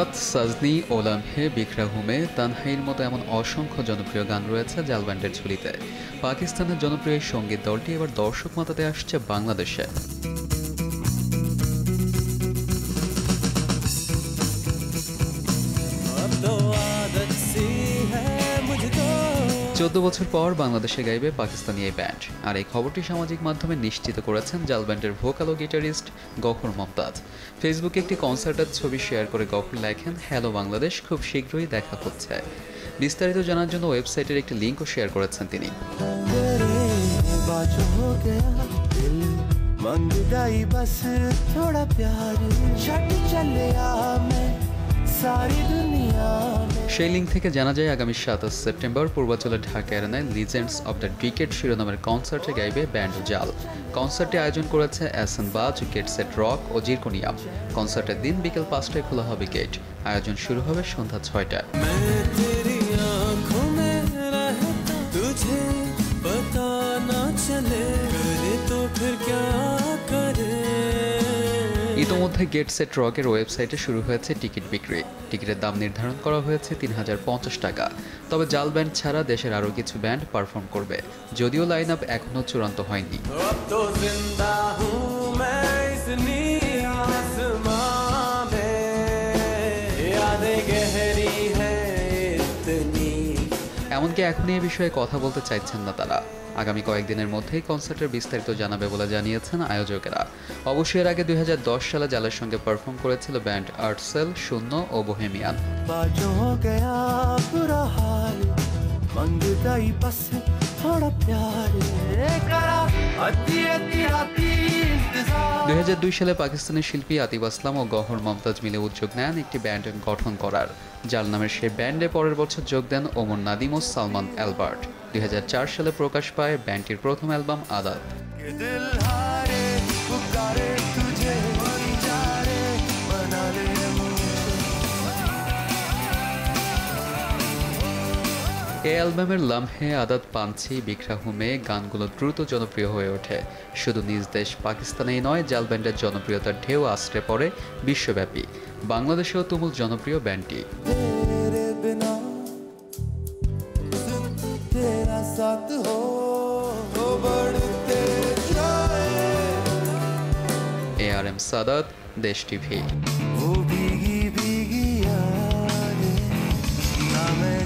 সাদাত, সাজনি, ও লামহে, বিকরা হুমে, তানহাইর মতো এমন অসংখ্য জনপ্রিয় গান রয়েছে জাল ব্যান্ডের ঝুলিতে। পাকিস্তানের জনপ্রিয় এই সঙ্গীত দলটি এবার দর্শক মাতাতে আসছে বাংলাদেশে। 14 বছর পর বাংলাদেশে গাইবে পাকিস্তানি এই ব্যান্ড। আর এই খবরটি সামাজিক মাধ্যমে নিশ্চিত করেছেন জাল ব্যান্ডের ভোকাল ও গিটারিস্ট গফর মমতাজ। ফেসবুকে একটি কনসার্টের ছবি শেয়ার করে গফর লেখেন, হ্যালো বাংলাদেশ, খুব শীঘ্রই দেখা হচ্ছে। বিস্তারিত জানার জন্য ওয়েবসাইটের একটি লিঙ্কও শেয়ার করেছেন তিনি। সেই লিঙ্ক থেকে জানা যায় আগামী 27 সেপ্টেম্বর পূর্বাঞ্চলের ঢাকা এরেনায় লিজেন্ডস অব দ্য ডিকেড শিরোনামের কনসার্টে গাইবে ব্যান্ড জাল। কনসার্টটি আয়োজন করেছে এহসানবাজ, গেট সেট রক ও জিরকোনিয়াম। কনসার্টের দিন বিকেল 5টায় খোলা হবে গেট। আয়োজন শুরু হবে সন্ধ্যা 6টায়। ইতোমধ্যে গেট সেট রকের ওয়েবসাইটে শুরু হয়েছে টিকিট বিক্রি। টিকিটের দাম নির্ধারণ করা হয়েছে 3050 টাকা। তবে জাল ব্যান্ড ছাড়া দেশের আরও কিছু ব্যান্ড পারফর্ম করবে, যদিও লাইন আপ এখনও চূড়ান্ত হয়নি। এমনকি এখনই এ বিষয়ে কথা বলতে চাইছেন না তারা। আগামী কয়েকদিনের মধ্যেই কনসার্টের বিস্তারিত জানাবে বলে জানিয়েছেন আয়োজকেরা। অবশ্যই এর আগে 2010 সালে জালের সঙ্গে পারফর্ম করেছিল ব্যান্ড আর্টসেল, শূন্য ও বোহেমিয়ান। 2002 সালে পাকিস্তানি শিল্পী আতিফ আসলাম ও গফর মমতাজ মিলে উদ্যোগ নেন একটি ব্যান্ড গঠন করার। জাল নামের সেই ব্যান্ডে পরের বছর যোগ দেন ওমর নাদিম ও সালমান অ্যালবার্ট। 2004 সালে প্রকাশ পায় ব্যান্ডটির প্রথম অ্যালবাম আদাত। এই অ্যালবামের লামহে, আদাত, পাঞ্চি, বিকরা হুমে গানগুলো দ্রুত জনপ্রিয় হয়ে ওঠে। শুধু নিজ দেশ পাকিস্তানেই নয়, জাল ব্যান্ডের জনপ্রিয়তার ঢেউ আছড়ে পড়ে বিশ্বব্যাপী। বাংলাদেশেও তুমুল জনপ্রিয় ব্যান্ডটি। ARM সাদাত, দেশ টিভি। वो भीगी भीगी यादें ना मैं